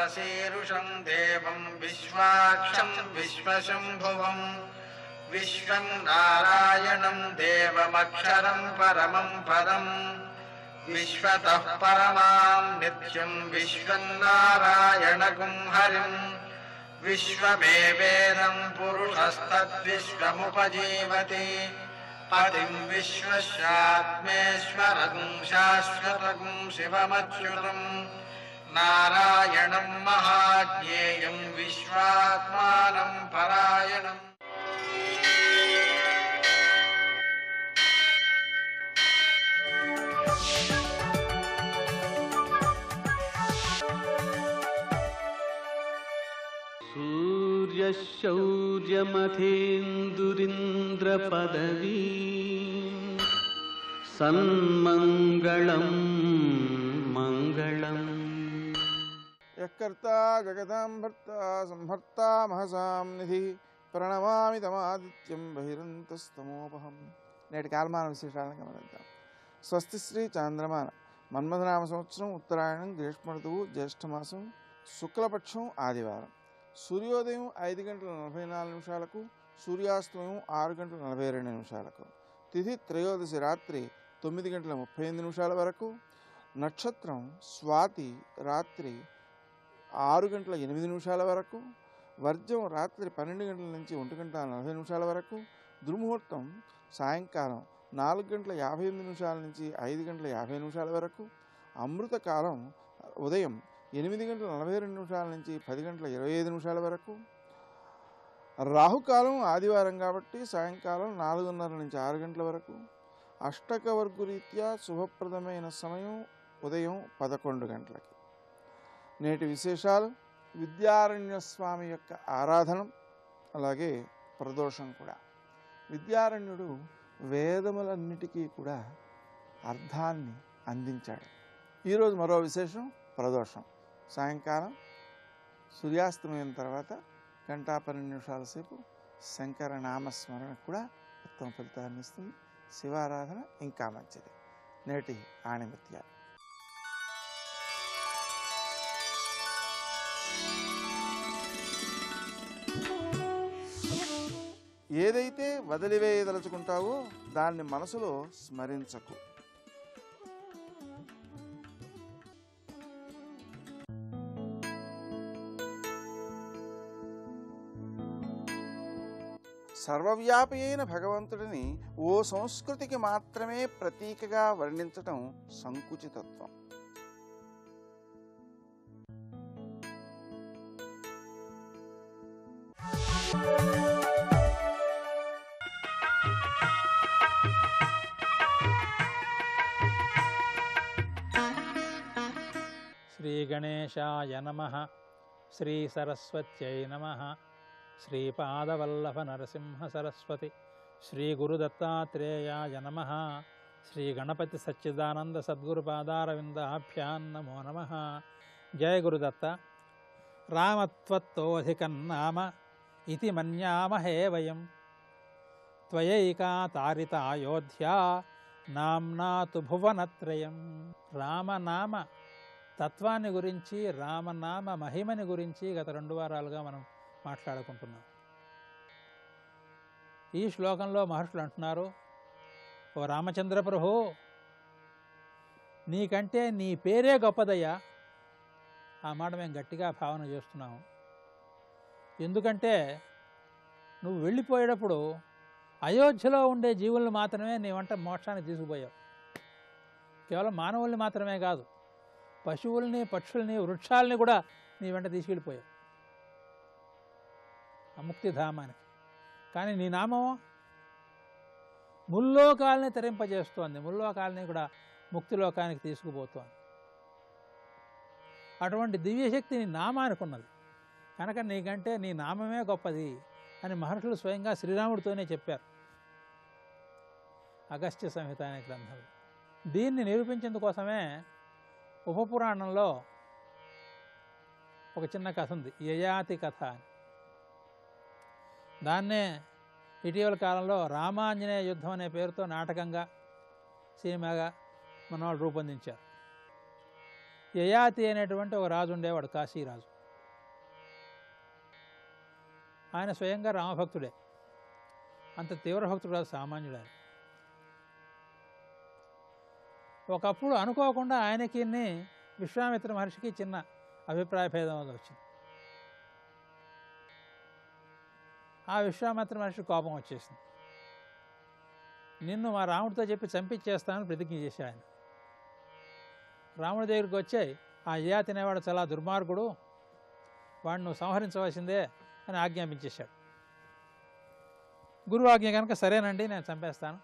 मनसीरुषं देवं विश्वाक्षं विश्वशम्भुवं विश्वं नारायणं देवमक्षरं परमं पदं विश्वतः परमां नित्यं विश्वं नारायणगुं हरिं विश्वमेवेदं पुरुषस्तद्विश्वमुपजीवति पतिं विश्वस्यात्मेश्वरगुं शाश्वतगुं शिवमच्युतं नारायणं महाज्ञेयं विश्वात्मानं परायणम्। सूर्यशौर्यमथेन्दुरिन्द्रपदवी सन्मङ्गलं मङ्गलम्। यत्कर्ता जगतां भर्ता संहर्ता महसां निधि प्रणमामि तमादित्यं बहिरन्तस्तमोपहं। నేటి కాలమాన విశేషాలను గమనిద్దాం. స్వస్తి శ్రీ చాంద్రమాన మన్మథనామ సంవత్సరం ఉత్తరాయణం గ్రీష్మ ఋతువు జ్యేష్ఠమాసం శుక్లపక్షం ఆదివారం. సూర్యోదయం 5:44 సూర్యాస్తమయం 6:42. తిథి త్రయోదశి రాత్రి 9:35 వరకు. నక్షత్రం స్వాతి రాత్రి 6:08 వరకు. వర్జం రాత్రి 12 గంటల నుంచి 1:40 వరకు. దుర్ముహూర్తం సాయంకాలం 4:58 నుంచి 5:50 వరకు. అమృతకాలం ఉదయం 8:42 నుంచి 10:25 వరకు. రాహుకాలం ఆదివారం కాబట్టి సాయంకాలం 4:30 నుంచి 6 గంటల వరకు. అష్టకవర్గు రీత్యా శుభప్రదమైన సమయం ఉదయం 11 గంటలకి. నేటి విశేషాలు: విద్యారణ్య స్వామి యొక్క ఆరాధనం, అలాగే ప్రదోషం కూడా. విద్యారణ్యుడు వేదములన్నిటికీ కూడా అర్థాన్ని అందించాడు. ఈరోజు మరో విశేషం ప్రదోషం. సాయంకాలం సూర్యాస్తమయం తర్వాత 1:12 సేపు శంకర నామస్మరణ కూడా ఉత్తమ ఫలితాన్ని ఇస్తుంది. శివారాధన ఇంకా మంచిది. నేటి ఆణిముత్యాలు. ఏదైతే వదిలివేయదలుచుకుంటావో దాన్ని మనసులో స్మరించకు. సర్వవ్యాపి అయిన భగవంతుడిని ఓ సంస్కృతికి మాత్రమే ప్రతీకగా వర్ణించటం సంకుచితత్వం. శ్రీ గణేశాయ నమః. శ్రీ సరస్వత్యై నమః. శ్రీపాదవల్లభ నరసింహ సరస్వతి. శ్రీ గురుదత్తాత్రేయాయ నమః. శ్రీ గణపతి సచ్చిదానంద సద్గురుపాదారవిందాభ్యాం నమో నమః. జయ గురుదత్త. రామత్వత్తోధికన్నామ ఇతి మన్యామహే వయం. త్వయైకా తారిత అయోధ్యా నామ్నా తు భువనత్రయం. రామనామ తత్వాన్ని గురించి, రామనామ మహిమని గురించి గత 2 వారాలుగా మనం మాట్లాడుకుంటున్నాం. ఈ శ్లోకంలో మహర్షులు అంటున్నారు, ఓ రామచంద్ర ప్రభు, నీకంటే నీ పేరే గొప్పదయ్యా. ఆ మాట మేము గట్టిగా భావన చేస్తున్నాము. ఎందుకంటే నువ్వు వెళ్ళిపోయేటప్పుడు అయోధ్యలో ఉండే జీవులను మాత్రమే నీ వంట మోక్షానికి తీసుకుపోయావు. కేవలం మానవుల్ని మాత్రమే కాదు, పశువుల్ని, పక్షుల్ని, వృక్షాలని కూడా నీ వెంట తీసుకెళ్ళిపోయావు ఆ ముక్తిధామానికి. కానీ నీ నామం ముల్లోకాలని తరింపజేస్తోంది, ముల్లోకాలని కూడా ముక్తిలోకానికి తీసుకుపోతోంది. అటువంటి దివ్యశక్తి నీ నామానికి ఉన్నది కనుక నీకంటే నీ నామమే గొప్పది అని మహర్షులు స్వయంగా శ్రీరాముడితోనే చెప్పారు అగస్త్య సంహిత అనే గ్రంథంలో. దీన్ని నిరూపించేందుకోసమే ఉపపురాణంలో ఒక చిన్న కథ ఉంది, యయాతి కథ అని. దాన్నే ఇటీవల కాలంలో రామాంజనేయ యుద్ధం అనే పేరుతో నాటకంగా, సినిమాగా మన వాళ్ళు రూపొందించారు. యయాతి అనేటువంటి ఒక రాజు ఉండేవాడు, కాశీరాజు. ఆయన స్వయంగా రామభక్తుడే, అంత తీవ్ర భక్తుడు కాదు, సామాన్యుడు ఆయన. ఒకప్పుడు అనుకోకుండా ఆయనకి విశ్వామిత్ర మహర్షికి చిన్న అభిప్రాయ భేదం అది వచ్చింది. ఆ విశ్వామిత్ర మహర్షి కోపం వచ్చేసింది. నిన్ను మా రాముడితో చెప్పి చంపించేస్తానని ప్రతిజ్ఞ చేశాడు ఆయన. రాముడి దగ్గరికి వచ్చాయి, ఆ యయాతి అనేవాడు చాలా దుర్మార్గుడు, వాడిని నువ్వు సంహరించవలసిందే అని ఆజ్ఞాపించేశాడు. గురువు ఆజ్ఞ కనుక సరేనండి నేను చంపేస్తాను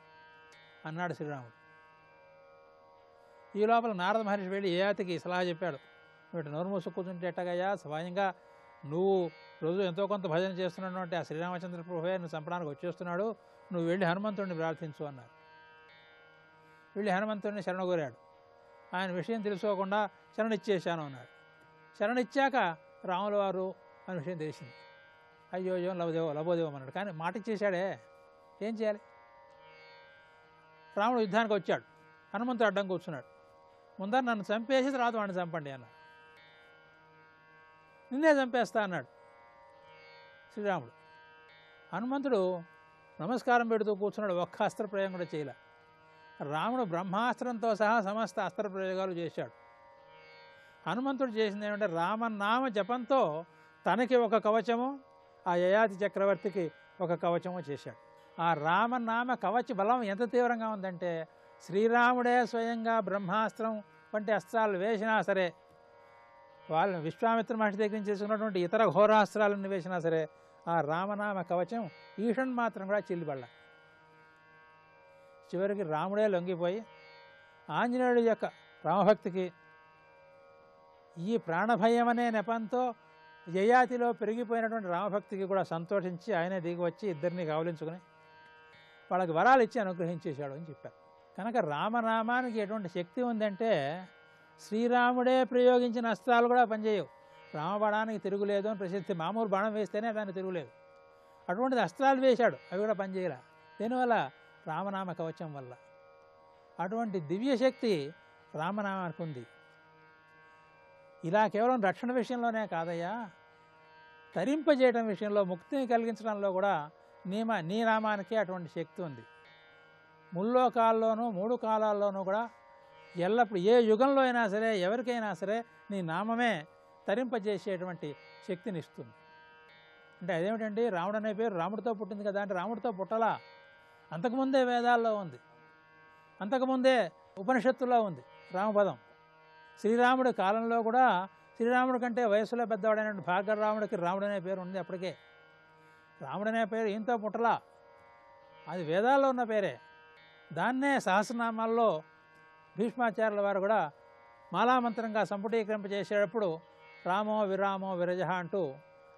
అన్నాడు శ్రీరాముడు. ఈ లోపల నారద మహర్షి వెళ్ళి యయాతికి సలహా చెప్పాడు, నువ్వు నోరు మూసు కూర్చుంటే ఎట్టగయ్యా, స్వయంగా నువ్వు రోజు ఎంతో కొంత భజన చేస్తున్నాడు అంటే ఆ శ్రీరామచంద్ర ప్రభువే నువ్వు చంపడానికి వచ్చేస్తున్నాడు, నువ్వు వెళ్ళి హనుమంతుడిని ప్రార్థించు అన్నారు. వెళ్ళి హనుమంతుడిని శరణగోరాడు. ఆయన విషయం తెలుసుకోకుండా శరణిచ్చేశాను అన్నాడు. శరణిచ్చాక రాముల వారు అనే విషయం తెలిసింది. అయ్యో అయ్యో లభోదేవం అన్నాడు. కానీ మాట ఇచ్చేశాడే, ఏం చేయాలి? రాముడు యుద్ధానికి వచ్చాడు, హనుమంతుడు అడ్డం కూర్చున్నాడు. ముందర నన్ను చంపేసి తర్వాత వాడిని చంపండి అన్నాడు. నిన్నే చంపేస్తా అన్నాడు శ్రీరాముడు. హనుమంతుడు నమస్కారం పెడుతూ కూర్చున్నాడు, ఒక్క అస్త్ర ప్రయోగం కూడా చేయలే. రాముడు బ్రహ్మాస్త్రంతో సహా సమస్త అస్త్ర ప్రయోగాలు చేశాడు. హనుమంతుడు చేసింది ఏమంటే రామనామ జపంతో తనకి ఒక కవచము, ఆ యయాతి చక్రవర్తికి ఒక కవచము చేశాడు. ఆ రామనామ కవచ బలం ఎంత తీవ్రంగా ఉందంటే శ్రీరాముడే స్వయంగా బ్రహ్మాస్త్రం వంటి అస్త్రాలు వేసినా సరే, వాళ్ళని విశ్వామిత్ర మహర్షి దగ్గర నుంచి చేసుకున్నటువంటి ఇతర ఘోరాస్త్రాలను వేసినా సరే ఆ రామనామ కవచం ఈషన్ మాత్రం కూడా చిల్లిపడ్డ. చివరికి రాముడే లొంగిపోయి ఆంజనేయుడి యొక్క రామభక్తికి, ఈ ప్రాణభయం అనే నెపంతో యయాతిలో పెరిగిపోయినటువంటి రామభక్తికి కూడా సంతోషించి ఆయనే దిగి వచ్చి ఇద్దరిని కావలించుకుని వాళ్ళకి వరాలు ఇచ్చి అనుగ్రహించేశాడు అని చెప్పారు. కనుక రామనామానికి ఎటువంటి శక్తి ఉందంటే శ్రీరాముడే ప్రయోగించిన అస్త్రాలు కూడా పనిచేయవు. రామబాణానికి తిరుగులేదు అని ప్రసిద్ధి. మామూలు బాణం వేస్తేనే దానికి తిరుగులేదు. అటువంటిది అస్త్రాలు వేశాడు, అవి కూడా పనిచేయలే. దీనివల్ల రామనామ కవచం వల్ల. అటువంటి దివ్యశక్తి రామనామానికి ఉంది. ఇలా కేవలం రక్షణ విషయంలోనే కాదయ్యా, తరింపజేయడం విషయంలో, ముక్తిని కలిగించడంలో కూడా నీ నామానికి అటువంటి శక్తి ఉంది. ముల్లోకాల్లోనూ 3 కాలాల్లోనూ కూడా ఎల్లప్పుడు ఏ యుగంలో అయినా సరే ఎవరికైనా సరే నీ నామమే తరింపజేసేటువంటి శక్తిని ఇస్తుంది. అంటే అదేమిటండి, రాముడు అనే పేరు రాముడితో పుట్టింది కదా అంటే రాముడితో పుట్టలా, అంతకుముందే వేదాల్లో ఉంది, అంతకుముందే ఉపనిషత్తుల్లో ఉంది రామపదం. శ్రీరాముడి కాలంలో కూడా శ్రీరాముడి కంటే వయసులో పెద్దవాడైన భార్గవరాముడికి రాముడు అనే పేరు ఉంది. అప్పటికే రాముడు అనే పేరు ఈయంతో పుట్టలా, అది వేదాల్లో ఉన్న పేరే. దాన్నే సహస్రనామాల్లో భీష్మాచార్యుల వారు కూడా మాలామంత్రంగా సంపుటీకరింపజేసేటప్పుడు రామో విరామో విరజ అంటూ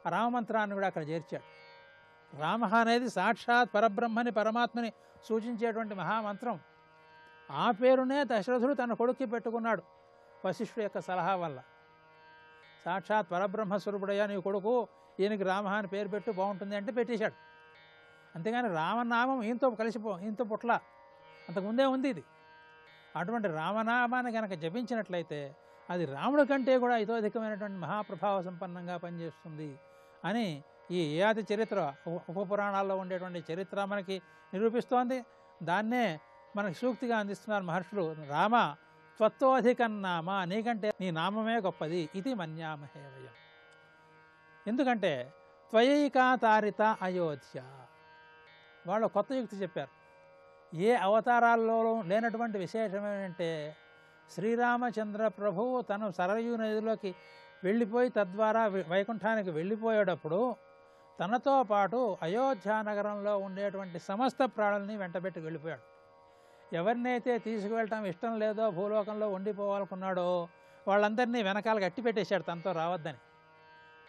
ఆ రామమంత్రాన్ని కూడా అక్కడ చేర్చాడు. రామ అనేది సాక్షాత్ పరబ్రహ్మని, పరమాత్మని సూచించేటువంటి మహామంత్రం. ఆ పేరునే దశరథుడు తన కొడుక్కి పెట్టుకున్నాడు వశిష్ఠుడి యొక్క సలహా వల్ల. సాక్షాత్ పరబ్రహ్మస్వరూపుడయ్యా నీ కొడుకు, ఈయనకి రామ అని పేరు పెట్టు బాగుంటుంది అంటే పెట్టేశాడు. అంతేగాని రామనామం ఈయనతో పుట్ల, అంతకుముందే ఉంది ఇది. అటువంటి రామనామాన్ని కనుక జపించినట్లయితే అది రాముడి కంటే కూడా ఇతోధికమైనటువంటి మహాప్రభావ సంపన్నంగా పనిచేస్తుంది అని ఈ యయాతి చరిత్ర, ఉపపురాణాల్లో ఉండేటువంటి చరిత్ర మనకి నిరూపిస్తోంది. దాన్నే మనకి సూక్తిగా అందిస్తున్నారు మహర్షులు. రామ త్వత్తోధికన్నామ, నీకంటే నీ నామమే గొప్పది, ఇది మన్యామహే వయం. ఎందుకంటే త్వయైకాతారిత అయోధ్య. వాళ్ళు కొత్త యుక్తి చెప్పారు. ఏ అవతారాల్లో లేనటువంటి విశేషం ఏంటంటే శ్రీరామచంద్ర ప్రభువు తను సరయూ నదిలోకి వెళ్ళిపోయి తద్వారా వైకుంఠానికి వెళ్ళిపోయేటప్పుడు తనతో పాటు అయోధ్య నగరంలో ఉండేటువంటి సమస్త ప్రాణుల్ని వెంటబెట్టి వెళ్ళిపోయాడు. ఎవరినైతే తీసుకువెళ్ళటం ఇష్టం లేదో, భూలోకంలో ఉండిపోవాలనుకున్నాడో వాళ్ళందరినీ వెనకాల గట్టి పెట్టేశాడు తనతో రావద్దని.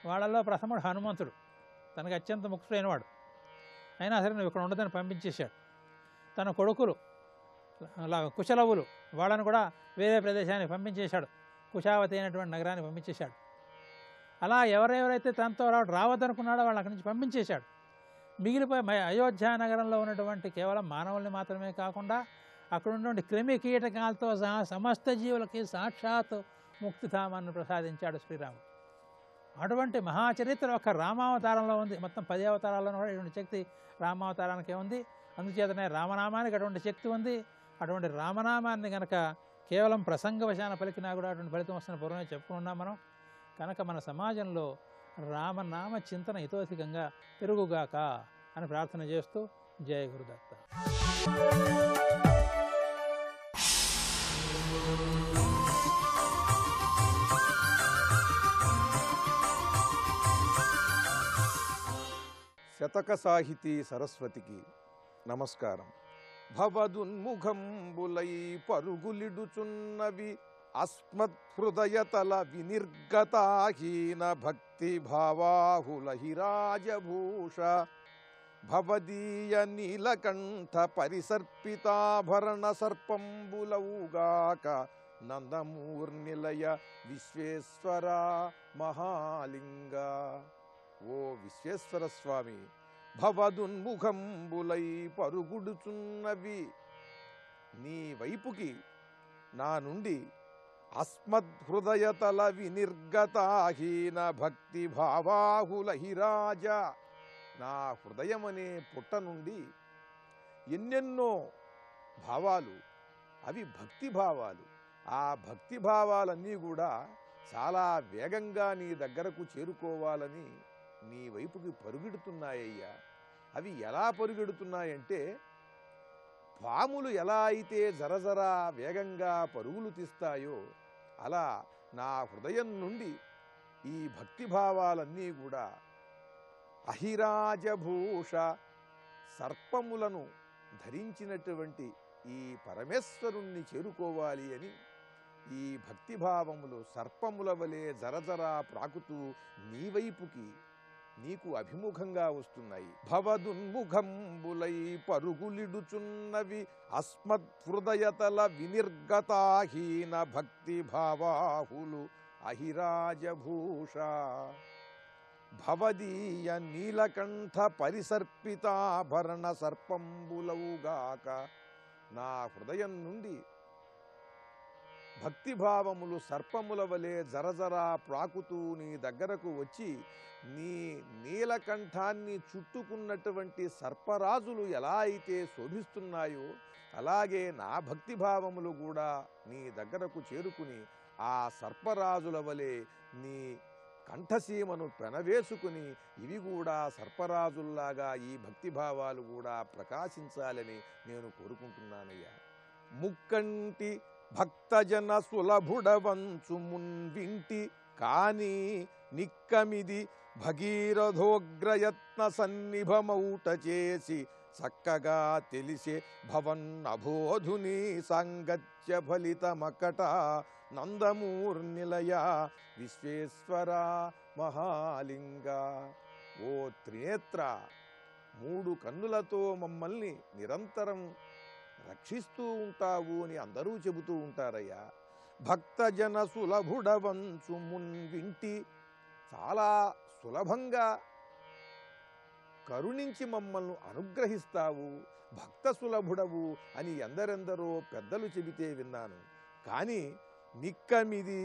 వాళ్ళల్లో ప్రథముడు హనుమంతుడు, తనకు అత్యంత ముఖ్యుడైనవాడు. అయినా సరే నువ్వు ఇక్కడ ఉండదని పంపించేశాడు. తన కొడుకులు కుశలవులు, వాళ్ళను కూడా వేరే ప్రదేశానికి పంపించేశాడు, కుశావతి అయినటువంటి నగరాన్ని పంపించేశాడు. అలా ఎవరెవరైతే తనతో రావద్దనుకున్నాడో వాళ్ళని అక్కడి నుంచి పంపించేశాడు. మిగిలిపోయి అయోధ్య నగరంలో ఉన్నటువంటి కేవలం మానవుల్ని మాత్రమే కాకుండా అక్కడ ఉన్నటువంటి క్రిమి కీటకాలతో సహా సమస్త జీవులకి సాక్షాత్ ముక్తిధామాన్ని ప్రసాదించాడు శ్రీరాముడు. అటువంటి మహాచరిత్ర ఒక రామావతారంలో ఉంది. మొత్తం 10 అవతారాల్లో కూడా ఇటువంటి శక్తి రామావతారానికే ఉంది. అందుచేతనే రామనామానికి అటువంటి శక్తి ఉంది. అటువంటి రామనామాన్ని కనుక కేవలం ప్రసంగవశాన పలికినా కూడా అటువంటి ఫలితం వస్తున్న పూర్వమే చెప్పుకున్నాం మనం. కనుక మన సమాజంలో రామనామ చింతన హితోధికంగా పెరుగుగాక అని ప్రార్థన చేస్తూ జయ గురుదత్త. శతక సాహితీ సరస్వతికి నమస్కారం. భవదున్ముఖంబులై పరుగులిడుచున్నవి అస్మత్హృదయతల వినిర్గతాహీన భక్తి భావాహులహిరాజభూష భవదీయ నీలకంఠ పరిసర్పితాభరణ సర్పంబులవుగాక నందమూర్నిలయ విశ్వేశ్వర మహాలింగ. ఓ విశ్వేశ్వర స్వామి, భవదున్ముఖంబులై పరుగుడుచున్నవి నీ వైపుకి నా నుండి అస్మద్హృదయతల వినిర్గతాహీన భక్తి భావాహులహిరాజ, నా హృదయమనే పుట్ట నుండి ఎన్నెన్నో భావాలు, అవి భక్తి భావాలు. ఆ భక్తి భావాలన్నీ కూడా చాలా వేగంగా నీ దగ్గరకు చేరుకోవాలని నీ వైపుకి పరుగెడుతున్నాయ్యా. అవి ఎలా పరుగెడుతున్నాయంటే, పాములు ఎలా అయితే జరజరా వేగంగా పరుగులు తీస్తాయో అలా నా హృదయం నుండి ఈ భక్తిభావాలన్నీ కూడా అహిరాజభూష సర్పములను ధరించినటువంటి ఈ పరమేశ్వరుణ్ణి చేరుకోవాలి అని ఈ భక్తిభావములు సర్పముల వలె జరజరా ప్రాకుతూ నీ వైపుకి నీకు అభిముఖంగా వస్తున్నాయి. భవదున్ముఖంబులై పరుగులిడుచున్నవి అస్మత్హృదయతల వినిర్గతాహీన భక్తి భావాహులు అహిరాజభూష భవదీయ నీలకంఠ పరిసర్పితాభరణ సర్పంబులవుగాక. నా హృదయం నుండి భక్తిభావములు సర్పముల వలె జరజరా ప్రాకుతూ నీ దగ్గరకు వచ్చి నీ నీలకంఠాన్ని చుట్టుకున్నటువంటి సర్పరాజులు ఎలా అయితే శోభిస్తున్నాయో అలాగే నా భక్తిభావములు కూడా నీ దగ్గరకు చేరుకుని ఆ సర్పరాజుల వలె నీ కంఠసీమను పెనవేసుకుని ఇవి కూడా సర్పరాజుల్లాగా ఈ భక్తిభావాలు కూడా ప్రకాశించాలని నేను కోరుకుంటున్నానయ్యా. ముక్కంటి భక్తజన సులభుడవంచు మున్వింటి కాని నిక్కమిది భగీరథోగ్రయత్న సన్నిభమౌట చేసి చక్కగా తెలిసే భవన్నబోధుని సాంగత్య ఫలితమకట నందమూర్నిలయ విశ్వేశ్వర మహాలింగ. ఓ త్రినేత్ర, 3 కన్నులతో మమ్మల్ని నిరంతరం రక్షిస్తూ ఉంటావు అని అందరూ చెబుతూ ఉంటారయ్యా. భక్తజన సులభుడవంచు మున్వింటి, చాలా సులభంగా కరుణించి మమ్మల్ని అనుగ్రహిస్తావు, భక్త సులభుడవు అని ఎందరెందరో పెద్దలు చెబితే విన్నాను. కానీ నిక్కమిది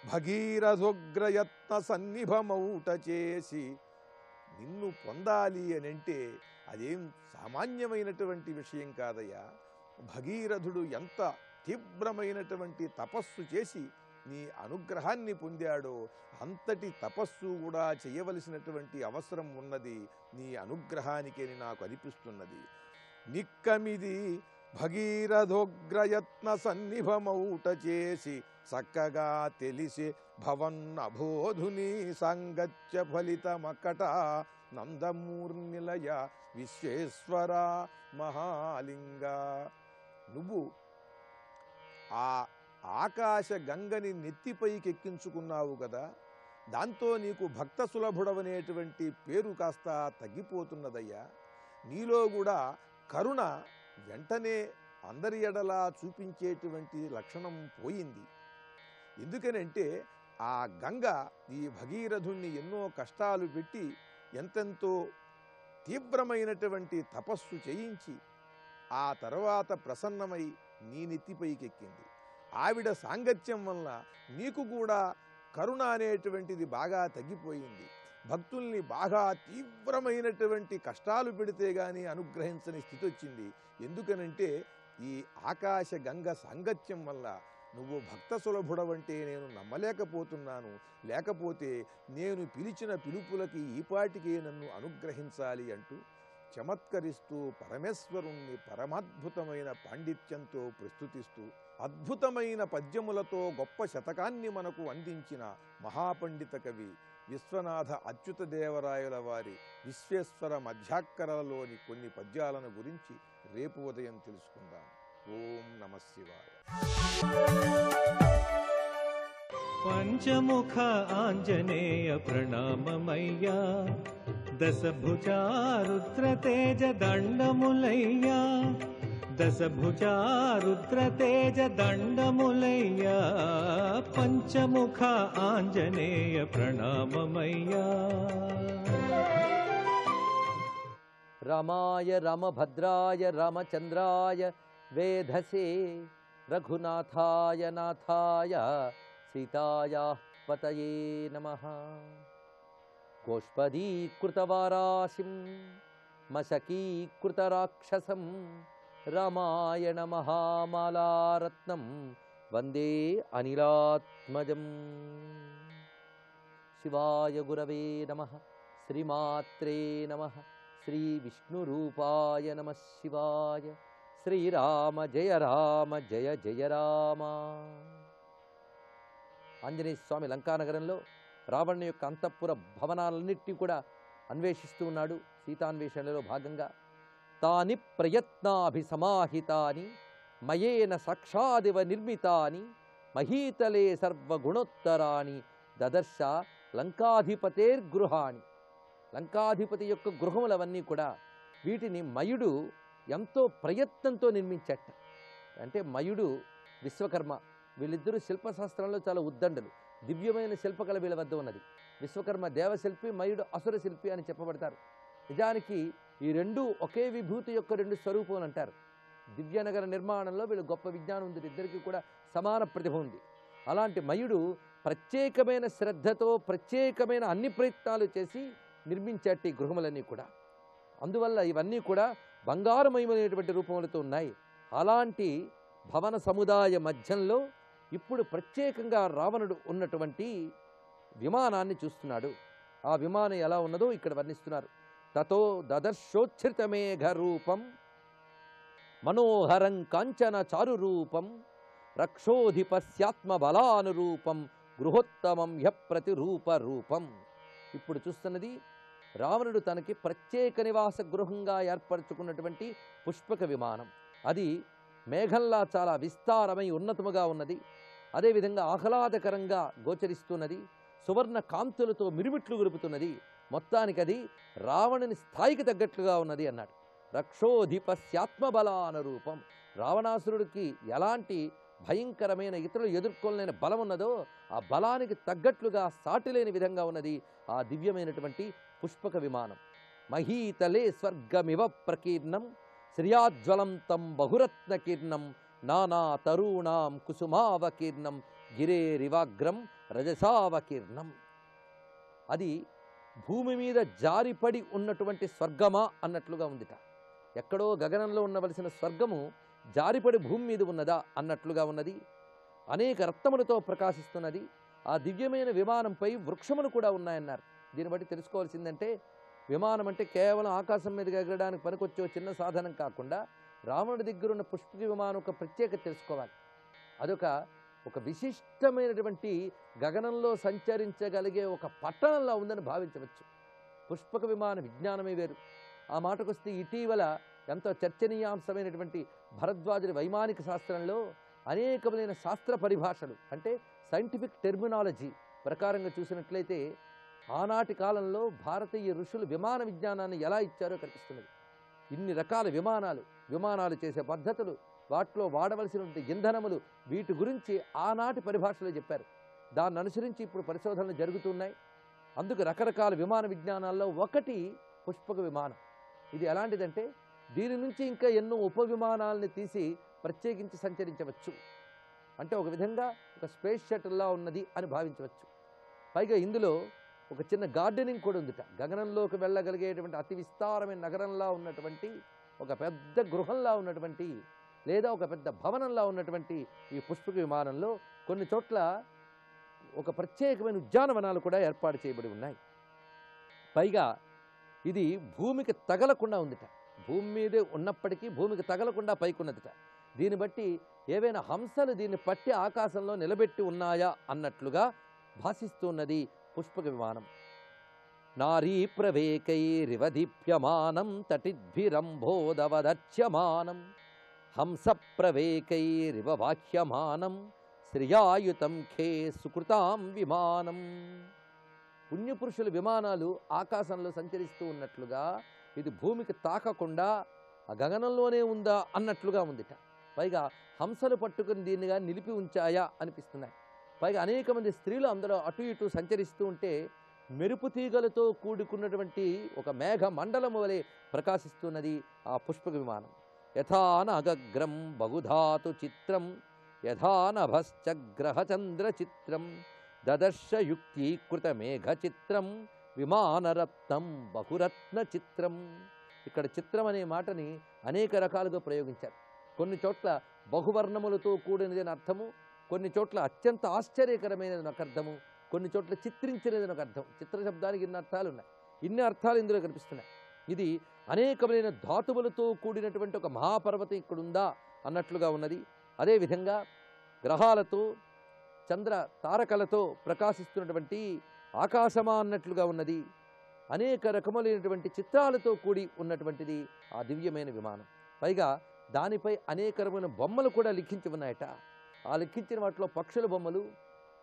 భగీరథోగ్రయత్న సన్నిభమౌట చేసి నిన్ను పొందాలి అనంటే అదేం సామాన్యమైనటువంటి విషయం కాదయ్యా. భగీరథుడు ఎంత తీవ్రమైనటువంటి తపస్సు చేసి నీ అనుగ్రహాన్ని పొందాడో అంతటి తపస్సు కూడా చేయవలసినటువంటి అవసరం ఉన్నది నీ అనుగ్రహానికేని నాకు అనిపిస్తున్నది. నిక్కమిది భగీరథోగ్రయత్న సన్నిభమౌట చేసి చక్కగా తెలిసి భవన్నబోధుని సాంగత్య ఫలితమకట నందమూర్నిలయ విశ్వేశ్వర మహాలింగ. నువ్వు ఆ ఆకాశ గంగని నెత్తిపైకెక్కించుకున్నావు కదా, దాంతో నీకు భక్త సులభుడవనేటువంటి పేరు కాస్త తగ్గిపోతున్నదయ్యా. నీలో కూడా కరుణ వెంటనే అందరి ఎడలా చూపించేటువంటి లక్షణం పోయింది. ఎందుకనంటే ఆ గంగ ఈ భగీరథుణ్ణి ఎన్నో కష్టాలు పెట్టి ఎంతెంతో తీవ్రమైనటువంటి తపస్సు చేయించి ఆ తర్వాత ప్రసన్నమై నీ నెత్తిపైకెక్కింది. ఆవిడ సాంగత్యం వల్ల నీకు కూడా కరుణ అనేటువంటిది బాగా తగ్గిపోయింది. భక్తుల్ని బాగా తీవ్రమైనటువంటి కష్టాలు పెడితే గాని అనుగ్రహించని స్థితి వచ్చింది. ఎందుకనంటే ఈ ఆకాశ గంగ సాంగత్యం వల్ల నువ్వు భక్త సులభుడవంటే నేను నమ్మలేకపోతున్నాను. లేకపోతే నేను పిలిచిన పిలుపులకి ఈపాటికే నన్ను అనుగ్రహించాలి అంటూ చమత్కరిస్తూ పరమేశ్వరుణ్ణి పరమాద్భుతమైన పాండిత్యంతో ప్రస్తుతిస్తూ అద్భుతమైన పద్యములతో గొప్ప శతకాన్ని మనకు అందించిన మహాపండిత కవి విశ్వనాథ అచ్యుతదేవరాయల వారి విశ్వేశ్వర మధ్యాక్కరలలోని కొన్ని పద్యాలను గురించి రేపు ఉదయం తెలుసుకుందాం. ఓం నమ శివాయ. పంచముఖ ఆంజనేయ ప్రణామమయ్యా, దశభుజా రుద్రతేజ దండములయ్యా, దశభుజా రుద్రతేజ దండములయ్యా, పంచముఖ ఆంజనేయ ప్రణామమయ్యా. రామాయ రామభద్రాయ రామచంద్రాయ వేధసే, రఘునాథాయ నాథాయ సీతాయా పతయే నమః. గోష్పదీకృతవారాశిం మశకీకృతరాక్షసం, రామాయణ మహామాలారత్నం వందే అనిలాత్మజం. శివాయ గురవే నమః. శ్రీమాత్రే నమః. శ్రీ విష్ణురూపాయ నమః శివాయ. శ్రీరామ జయ రామ జయ జయ రామ. ఆంజనేయ స్వామి లంకానగరంలో రావణుని యొక్క అంతఃపుర భవనాలన్నింటినీ కూడా అన్వేషిస్తూ ఉన్నాడు. సీతాన్వేషణలో భాగంగా తాని ప్రయత్నాభిసమాహితాని మయేన సాక్షాదివ నిర్మితాని మహీతలే సర్వగుణోత్తరాణి దదర్శ లంకాధిపతేర్గృహాణి. లంకాధిపతి యొక్క గృహములవన్నీ కూడా వీటిని మయుడు ఎంతో ప్రయత్నంతో నిర్మించట. అంటే మయుడు విశ్వకర్మ వీళ్ళిద్దరూ శిల్పశాస్త్రంలో చాలా ఉద్దండలు. దివ్యమైన శిల్పకళ వీళ్ళ వద్ద ఉన్నది. విశ్వకర్మ దేవశిల్పి, మయుడు అసుర శిల్పి అని చెప్పబడతారు. నిజానికి ఈ రెండు ఒకే విభూతి యొక్క రెండు స్వరూపములు అంటారు. దివ్యనగర నిర్మాణంలో వీళ్ళు గొప్ప విజ్ఞానం ఉంది, ఇద్దరికి కూడా సమాన ప్రతిభ ఉంది. అలాంటి మయుడు ప్రత్యేకమైన శ్రద్ధతో ప్రత్యేకమైన అన్ని ప్రయత్నాలు చేసి నిర్మించేటి గృహములన్నీ కూడా. అందువల్ల ఇవన్నీ కూడా బంగారమయమైనటువంటి రూపములతో ఉన్నాయి. అలాంటి భవన సముదాయ మధ్యంలో ఇప్పుడు ప్రత్యేకంగా రావణుడు ఉన్నటువంటి విమానాన్ని చూస్తున్నాడు. ఆ విమానం ఎలా ఉన్నదో ఇక్కడ వర్ణిస్తున్నారు. తతో దదర్శోచ్ఛ్రితమేఘ రూపం మనోహరం కాంచన చారు రూపం రక్షోధిపస్యాత్మ బలానురూపం గృహోత్తమం హ్యప్రతిరూప రూపం. ఇప్పుడు చూస్తున్నది రావణుడు తనకి ప్రత్యేక నివాస గృహంగా ఏర్పరచుకున్నటువంటి పుష్పక విమానం. అది మేఘంలా చాలా విస్తారమై ఉన్నతముగా ఉన్నది. అదేవిధంగా ఆహ్లాదకరంగా గోచరిస్తున్నది. సువర్ణ కాంతులతో మిరుమిట్లు గురుపుతున్నది. మొత్తానికి అది రావణుని స్థాయికి తగ్గట్లుగా ఉన్నది అన్నాడు. రక్షోధిపస్యాత్మబలానురూపం. రావణాసురుడికి ఎలాంటి భయంకరమైన ఇతరులు ఎదుర్కోలేని బలం ఉన్నదో ఆ బలానికి తగ్గట్లుగా సాటిలేని విధంగా ఉన్నది ఆ దివ్యమైనటువంటి పుష్పక విమానం. మహీతలే స్వర్గమివ ప్రకీర్ణం శ్రియాజ్వలం తం బహురత్నకీర్ణం నానా తరుణాం కుసుమావకీర్ణం గిరేరివాగ్రం రజసావకీర్ణం. అది భూమి మీద జారిపడి ఉన్నటువంటి స్వర్గమా అన్నట్లుగా ఉందిట. ఎక్కడో గగనంలో ఉండవలసిన స్వర్గము జారిపడి భూమి మీద ఉన్నదా అన్నట్లుగా ఉన్నది. అనేక రత్నములతో ప్రకాశిస్తున్నది. ఆ దివ్యమైన విమానంపై వృక్షములు కూడా ఉన్నాయన్నారు. దీన్ని బట్టి తెలుసుకోవాల్సిందంటే విమానం అంటే కేవలం ఆకాశం మీద ఎగరడానికి పనికొచ్చే చిన్న సాధనం కాకుండా రావణుడి దగ్గరున్న పుష్పక విమానం ఒక ప్రత్యేకత తెలుసుకోవాలి. అదొక విశిష్టమైనటువంటి గగనంలో సంచరించగలిగే ఒక పట్టణంలో ఉందని భావించవచ్చు. పుష్పక విమాన విజ్ఞానమే వేరు. ఆ మాటకొస్తే ఇటీవల ఎంతో చర్చనీయాంశమైనటువంటి భరద్వాజుడి వైమానిక శాస్త్రంలో అనేకమైన శాస్త్ర పరిభాషలు అంటే సైంటిఫిక్ టెర్మినాలజీ ప్రకారంగా చూసినట్లయితే ఆనాటి కాలంలో భారతీయ ఋషులు విమాన విజ్ఞానాన్ని ఎలా ఇచ్చారో కనిపిస్తున్నది. ఇన్ని రకాల విమానాలు చేసే పద్ధతులు, వాటిలో వాడవలసినటువంటి ఇంధనములు, వీటి గురించి ఆనాటి పరిభాషలో చెప్పారు. దాన్ని అనుసరించి ఇప్పుడు పరిశోధనలు జరుగుతున్నాయి. అందుకు రకరకాల విమాన విజ్ఞానాల్లో ఒకటి పుష్పక విమానం. ఇది ఎలాంటిదంటే దీని నుంచి ఇంకా ఎన్నో ఉప విమానాలని తీసి ప్రత్యేకించి సంచరించవచ్చు. అంటే ఒక విధంగా ఒక స్పేస్ షటిల్లా ఉన్నది అని భావించవచ్చు. పైగా ఇందులో ఒక చిన్న గార్డెనింగ్ కూడా ఉందిట. గగనంలోకి వెళ్ళగలిగేటువంటి అతి విస్తారమైన నగరంలా ఉన్నటువంటి ఒక పెద్ద గృహంలా ఉన్నటువంటి లేదా ఒక పెద్ద భవనంలా ఉన్నటువంటి ఈ పుష్పక విమానంలో కొన్ని చోట్ల ఒక ప్రత్యేకమైన ఉద్యానవనాలు కూడా ఏర్పాటు చేయబడి ఉన్నాయి. పైగా ఇది భూమికి తగలకుండా ఉందిట. భూమి మీదే ఉన్నప్పటికీ భూమికి తగలకుండా పైకున్నదిట. దీన్ని బట్టి ఏవైనా హంసలు దీన్ని పట్టి ఆకాశంలో నిలబెట్టి ఉన్నాయా అన్నట్లుగా భాసిస్తున్నది పుష్పక విమానం. నారీ ప్రవేకైరివదీప్యమానం తటిద్భిరంభోదవదర్చ్యమానం హంస ప్రవేకైరివ వాహ్యమానం శ్రియాయుతం ఖే సుకృతాం విమానం. పుణ్యపురుషుల విమానాలు ఆకాశంలో సంచరిస్తూ ఉన్నట్లుగా ఇది భూమికి తాకకుండా ఆ గగనంలోనే ఉందా అన్నట్లుగా ఉందిట. పైగా హంసలు పట్టుకుని దీన్నిగా నిలిపి ఉంచాయా అనిపిస్తున్నాయి. పైగా అనేక మంది స్త్రీలు అందులో అటు ఇటు సంచరిస్తూ ఉంటే మెరుపు తీగలతో కూడుకున్నటువంటి ఒక మేఘ మండలము వలె ప్రకాశిస్తున్నది ఆ పుష్పక విమానం. యథానగగ్రం బహుధాతు చిత్రం యథానభశ్చగ్రహచంద్ర చిత్రం దదర్శ యుక్తీకృత మేఘ చిత్రం విమానరత్నం బహురత్న చిత్రం. ఇక్కడ చిత్రం అనే మాటని అనేక రకాలుగా ప్రయోగించారు. కొన్ని చోట్ల బహువర్ణములతో కూడినది అని అర్థము, కొన్ని చోట్ల అత్యంత ఆశ్చర్యకరమైనది ఒక అర్థము, కొన్ని చోట్ల చిత్రించినది ఒక అర్థం. చిత్ర శబ్దానికి ఇన్ని అర్థాలు ఉన్నాయి. ఇన్ని అర్థాలు ఇందులో కనిపిస్తున్నాయి. ఇది అనేకమైన ధాతువులతో కూడినటువంటి ఒక మహాపర్వతం ఇక్కడ ఉందా అన్నట్లుగా ఉన్నది. అదేవిధంగా గ్రహాలతో చంద్ర తారకలతో ప్రకాశిస్తున్నటువంటి ఆకాశమా అన్నట్లుగా ఉన్నది. అనేక రకములైనటువంటి చిత్రాలతో కూడి ఉన్నటువంటిది ఆ దివ్యమైన విమానం. పైగా దానిపై అనేక రకమైన బొమ్మలు కూడా లిఖించి ఉన్నాయట. ఆ లిఖించిన వాటిలో పక్షుల బొమ్మలు,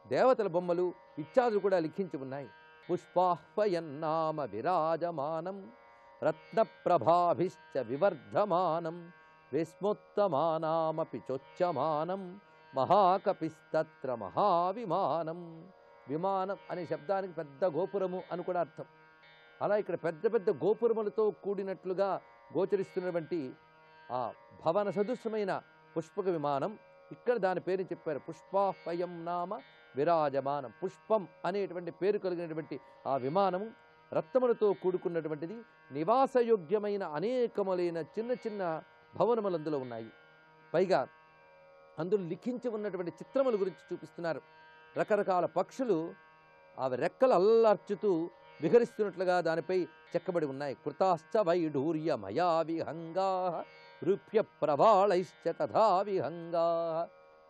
దేవతల బొమ్మలు ఇత్యాదులు కూడా లిఖించి ఉన్నాయి. పుష్పాహ్వయన్నామ విరాజమానం రత్నప్రభాభిశ్చ వివర్ధమానం విస్మోత్తమానామపి చోచ్యమానం మహాకపిస్తత్ర మహావిమానం. విమానం అనే శబ్దానికి పెద్ద గోపురము అని కూడా అర్థం. అలా ఇక్కడ పెద్ద పెద్ద గోపురములతో కూడినట్లుగా గోచరిస్తున్నటువంటి ఆ భవన సదృశ్యమైన పుష్పక విమానం ఇక్కడ దాని పేరుని చెప్పారు. పుష్పాహ్వయం నామ విరాజమానం. పుష్పం అనేటువంటి పేరు కలిగినటువంటి ఆ విమానము రత్నములతో కూడుకున్నటువంటిది. నివాసయోగ్యమైన అనేకములైన చిన్న చిన్న భవనములు అందులో ఉన్నాయి. పైగా అందులో లిఖించి ఉన్నటువంటి చిత్రముల గురించి చూపిస్తున్నారు. రకరకాల పక్షులు అవి రెక్కలు అల్లార్చుతూ విహరిస్తున్నట్లుగా దానిపై చెక్కబడి ఉన్నాయి. కృతాశ్చ వైఢూర్య మయా విహంగా రూప్య ప్రవాళైశ్చ తథా విహంగా.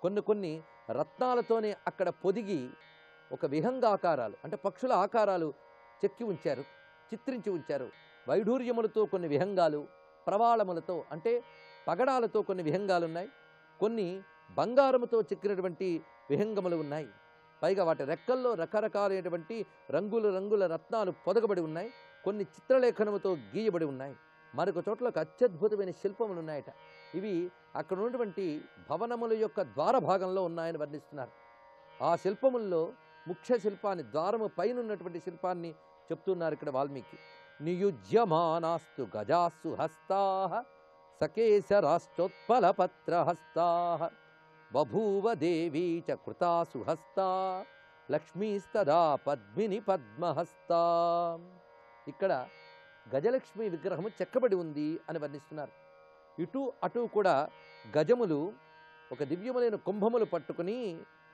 కొన్ని రత్నాలతోనే అక్కడ పొదిగి ఒక విహంగాకారాలు అంటే పక్షుల ఆకారాలు చెక్కి ఉంచారు, చిత్రించి ఉంచారు. వైఢూర్యములతో కొన్ని విహంగాలు, ప్రవాళములతో అంటే పగడాలతో కొన్ని విహంగాలు ఉన్నాయి. కొన్ని బంగారముతో చెక్కినటువంటి విహంగములు ఉన్నాయి. పైగా వాటి రెక్కల్లో రకరకాలైనటువంటి రంగుల రత్నాలు పొదగబడి ఉన్నాయి. కొన్ని చిత్రలేఖనముతో గీయబడి ఉన్నాయి. మరొక చోట్ల ఒక అత్యద్భుతమైన శిల్పములు ఉన్నాయట. ఇవి అక్కడ ఉన్నటువంటి భవనముల యొక్క ద్వార భాగంలో ఉన్నాయని వర్ణిస్తున్నారు. ఆ శిల్పముల్లో ముఖ్య శిల్పాన్ని, ద్వారము పైన ఉన్నటువంటి శిల్పాన్ని చెప్తున్నారు ఇక్కడ వాల్మీకి. నియుజ్యమానాస్తు గజాసు హస్తా సకేశరాశ్చోత్పలపత్ర హస్తా బభూవ దేవీ చ కృతాసు హస్తా లక్ష్మీస్తదా పద్మిని పద్మహస్తా. ఇక్కడ గజలక్ష్మి విగ్రహము చెక్కబడి ఉంది అని వర్ణిస్తున్నారు. ఇటు అటు కూడా గజములు ఒక దివ్యములైన కుంభములు పట్టుకుని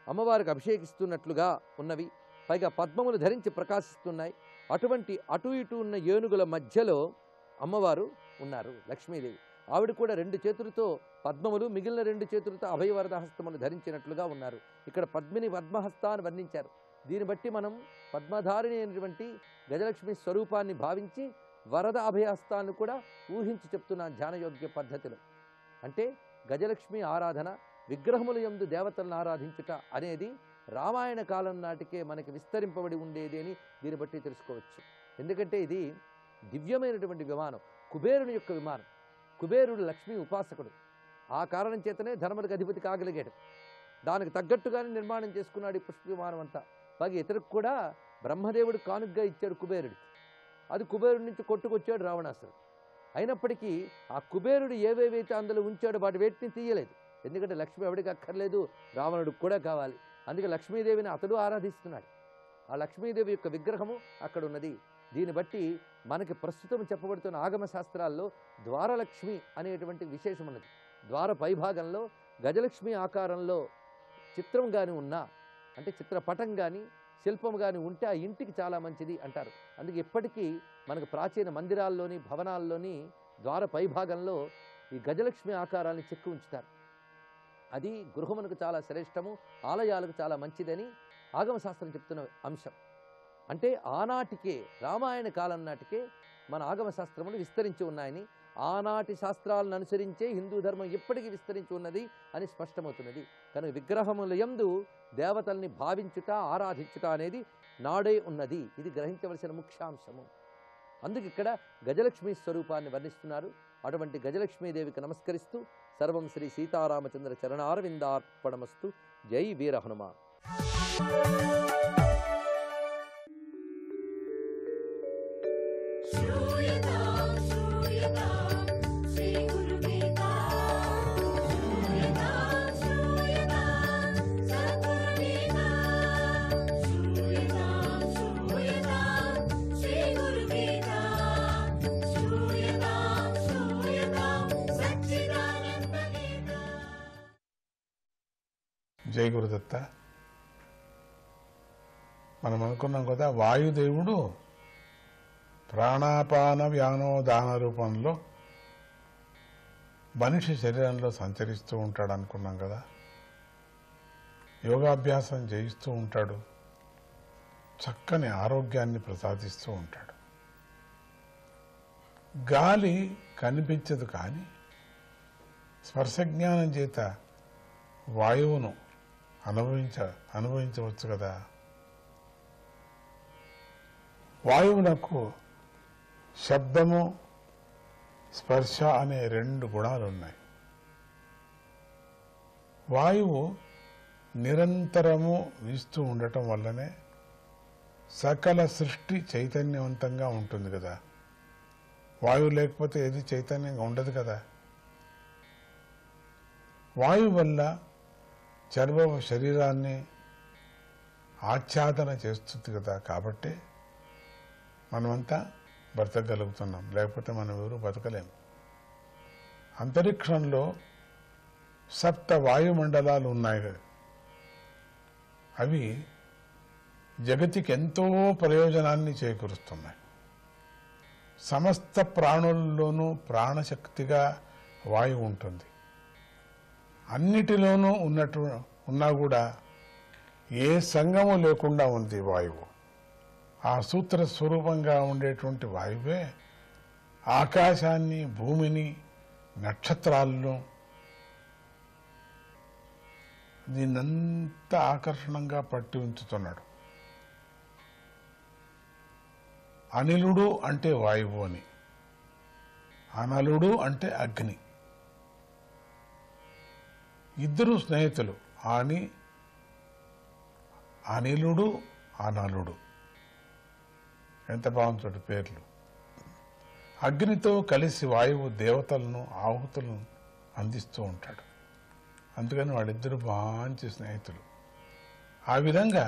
అమ్మవారికి అభిషేకిస్తున్నట్లుగా ఉన్నవి. పైగా పద్మములు ధరించి ప్రకాశిస్తున్నాయి. అటువంటి అటు ఇటు ఉన్న ఏనుగుల మధ్యలో అమ్మవారు ఉన్నారు, లక్ష్మీదేవి. ఆవిడ కూడా 2 చేతులతో పద్మములు, మిగిలిన 2 చేతులతో అభయవరద హస్తములు ధరించినట్లుగా ఉన్నారు. ఇక్కడ పద్మిని పద్మహస్త అని వర్ణించారు. దీన్ని బట్టి మనం పద్మధారిణి అయినటువంటి గజలక్ష్మి స్వరూపాన్ని భావించి వరద అభయహస్తాన్ని కూడా ఊహించి చెప్తున్నాను ధ్యానయోగ్య పద్ధతిలో. అంటే గజలక్ష్మి ఆరాధన, విగ్రహముల యందు దేవతలను ఆరాధించుట అనేది రామాయణ కాలం నాటికే మనకి విస్తరింపబడి ఉండేది అని దీన్ని బట్టి తెలుసుకోవచ్చు. ఎందుకంటే ఇది దివ్యమైనటువంటి విమానం, కుబేరుని యొక్క విమానం. కుబేరుడు లక్ష్మీ ఉపాసకుడు. ఆ కారణం చేతనే ధర్మలకు అధిపతి కాగలిగాడు. దానికి తగ్గట్టుగానే నిర్మాణం చేసుకున్నాడు ఈ పుష్ప విమానం అంతా. పైగా ఇతరులకు కూడా బ్రహ్మదేవుడు కానుగ్గా ఇచ్చాడు కుబేరుడికి. అది కుబేరుడి నుంచి కొట్టుకొచ్చాడు రావణాసురుడు. అయినప్పటికీ ఆ కుబేరుడు ఏవేవైతే అందులో ఉంచాడో వాటి వేటిని తీయలేదు. ఎందుకంటే లక్ష్మి ఎవడికి అక్కర్లేదు, రావణుడికి కూడా కావాలి. అందుకే లక్ష్మీదేవిని అతడు ఆరాధిస్తున్నాడు. ఆ లక్ష్మీదేవి యొక్క విగ్రహము అక్కడ ఉన్నది. దీన్ని బట్టి మనకి ప్రస్తుతం చెప్పబడుతున్న ఆగమ శాస్త్రాల్లో ద్వారలక్ష్మి అనేటువంటి విశేషం ఉన్నది. ద్వార పైభాగంలో గజలక్ష్మి ఆకారంలో చిత్రం కానీ ఉన్నా, అంటే చిత్రపటం కానీ శిల్పం కానీ ఉంటే ఆ ఇంటికి చాలా మంచిది అంటారు. అందుకే ఇప్పటికీ మనకు ప్రాచీన మందిరాల్లోని భవనాల్లోని ద్వార పైభాగంలో ఈ గజలక్ష్మి ఆకారాన్ని చెక్కి ఉంచుతారు. అది గృహమునకు చాలా శ్రేష్టము, ఆలయాలకు చాలా మంచిదని ఆగమశాస్త్రం చెప్తున్న అంశం. అంటే ఆనాటికే రామాయణ కాలం నాటికే మన ఆగమశాస్త్రములు విస్తరించి ఉన్నాయని, ఆనాటి శాస్త్రాలను అనుసరించే హిందూ ధర్మం ఇప్పటికీ విస్తరించి ఉన్నది అని స్పష్టమవుతున్నది. కనుక విగ్రహముల యందు దేవతల్ని భావించుట, ఆరాధించుట అనేది నాడే ఉన్నది. ఇది గ్రహించవలసిన ముఖ్యాంశము. అందుకు ఇక్కడ గజలక్ష్మి స్వరూపాన్ని వర్ణిస్తున్నారు. అటువంటి గజలక్ష్మీదేవికి నమస్కరిస్తూ సర్వం శ్రీ సీతారామచంద్ర చరణారవిందార్పణమస్తు. జై వీర హనుమాన్. జై గురుదత్త. మనం అనుకున్నాం కదా, వాయుదేవుడు ప్రాణాపాన వ్యానోదాన రూపంలో మనిషి శరీరంలో సంచరిస్తూ ఉంటాడు అనుకున్నాం కదా. యోగాభ్యాసం చేయిస్తూ ఉంటాడు, చక్కని ఆరోగ్యాన్ని ప్రసాదిస్తూ ఉంటాడు. గాలి కనిపించదు, కానీ స్పర్శజ్ఞానం చేత వాయువును అనుభవించవచ్చు కదా. వాయువునకు శబ్దము, స్పర్శ అనే 2 గుణాలు ఉన్నాయి. వాయువు నిరంతరము వీస్తూ ఉండటం వల్లనే సకల సృష్టి చైతన్యవంతంగా ఉంటుంది కదా. వాయువు లేకపోతే ఏది చైతన్యంగా ఉండదు కదా. వాయువు వల్ల చర్మ శరీరాన్ని ఆచ్ఛాదన చేస్తుంది కదా. కాబట్టి మనమంతా బ్రతకగలుగుతున్నాం, లేకపోతే మనం ఎవరు బతకలేం. అంతరిక్షంలో 7 వాయుమండలాలు ఉన్నాయి కదా. అవి జగతికి ఎంతో ప్రయోజనాన్ని చేకూరుస్తున్నాయి. సమస్త ప్రాణుల్లోనూ ప్రాణశక్తిగా వాయువు ఉంటుంది. అన్నిటిలోనూ ఉన్నా కూడా ఏ సంగము లేకుండా ఉంది వాయువు. ఆ సూత్ర స్వరూపంగా ఉండేటువంటి వాయువే ఆకాశాన్ని, భూమిని, నక్షత్రాలను దీన్నంతా ఆకర్షణంగా పట్టి ఉంచుతున్నాడు. అనిలుడు అంటే వాయువు అని, అనలుడు అంటే అగ్ని. ఇద్దరు స్నేహితులు, అనిలుడు, అనలుడు. ఎంత బాగుంది చూడు పేర్లు. అగ్నితో కలిసి వాయువు దేవతలను, ఆహుతులను అందిస్తూ ఉంటాడు. అందుకని వాళ్ళిద్దరూ మంచి స్నేహితులు. ఆ విధంగా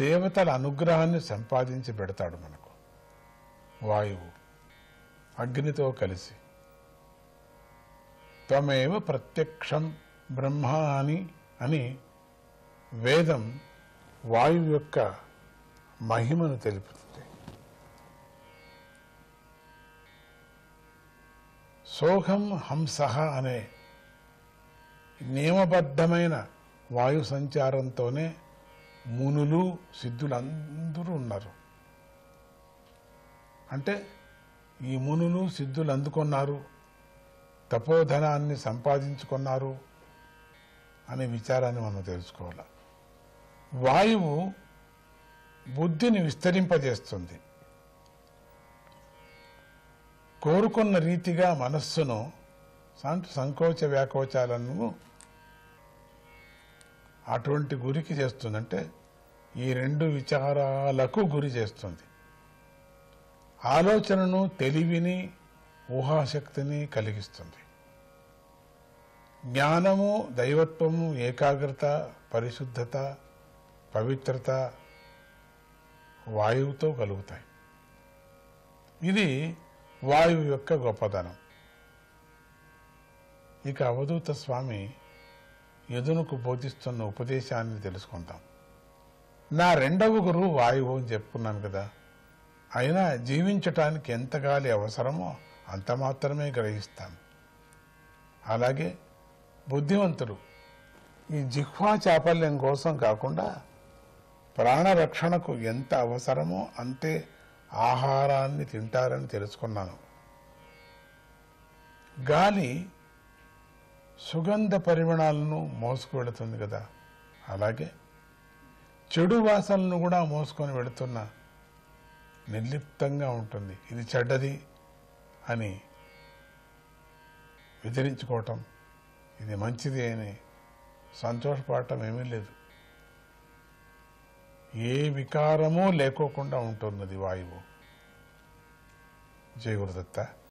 దేవతల అనుగ్రహాన్ని సంపాదించి పెడతాడు మనకు వాయువు అగ్నితో కలిసి. త్వమేవ ప్రత్యక్షం బ్రహ్మ అని వేదం వాయువు యొక్క మహిమను తెలుపుతుంది. సోహం హంసః అనే నియమబద్ధమైన వాయు సంచారంతోనే మునులు, సిద్ధులందరూ ఉన్నారు. అంటే ఈ మునులు, సిద్ధులు అందుకున్నారు, తపోధనాన్ని సంపాదించుకున్నారు అనే విచారాన్ని మనం తెలుసుకోవాలి. వాయువు బుద్ధిని విస్తరింపజేస్తుంది. కోరుకున్న రీతిగా మనస్సును సంకోచ వ్యాకోచాలను అటువంటి గురికి చేస్తుంది. అంటే ఈ 2 విచారాలకు గురి చేస్తుంది. ఆలోచనను, తెలివిని, ఊహాశక్తిని కలిగిస్తుంది. జ్ఞానము, దైవత్వము, ఏకాగ్రత, పరిశుద్ధత, పవిత్రత వాయువుతో కలుగుతాయి. ఇది వాయువు యొక్క గొప్పదనం. ఇక అవధూత స్వామి యదునకు బోధిస్తున్న ఉపదేశాన్ని తెలుసుకుందాం. నా రెండవ గురువు వాయువు అని చెప్పుకున్నాను కదా, అయినా జీవించటానికి ఎంత గాలి అవసరమో అంత మాత్రమే గ్రహిస్తాను. అలాగే బుద్ధివంతుడు ఈ జిహ్వా చాపల్యం కోసం కాకుండా ప్రాణరక్షణకు ఎంత అవసరమో అంతే ఆహారాన్ని తింటారని తెలుసుకున్నాను. గాలి సుగంధ పరిమళాలను మోసుకు వెళుతుంది కదా, అలాగే చెడు వాసనలను కూడా మోసుకొని వెళుతున్న నిర్లిప్తంగా ఉంటుంది. ఇది చెడ్డది అని విధిరించుకోవటం, ఇది మంచిది అని సంతోషపడటం ఏమీ లేదు. ఏ వికారమూ లేకోకుండా ఉంటున్నది వాయువు. జయ గురుదత్త.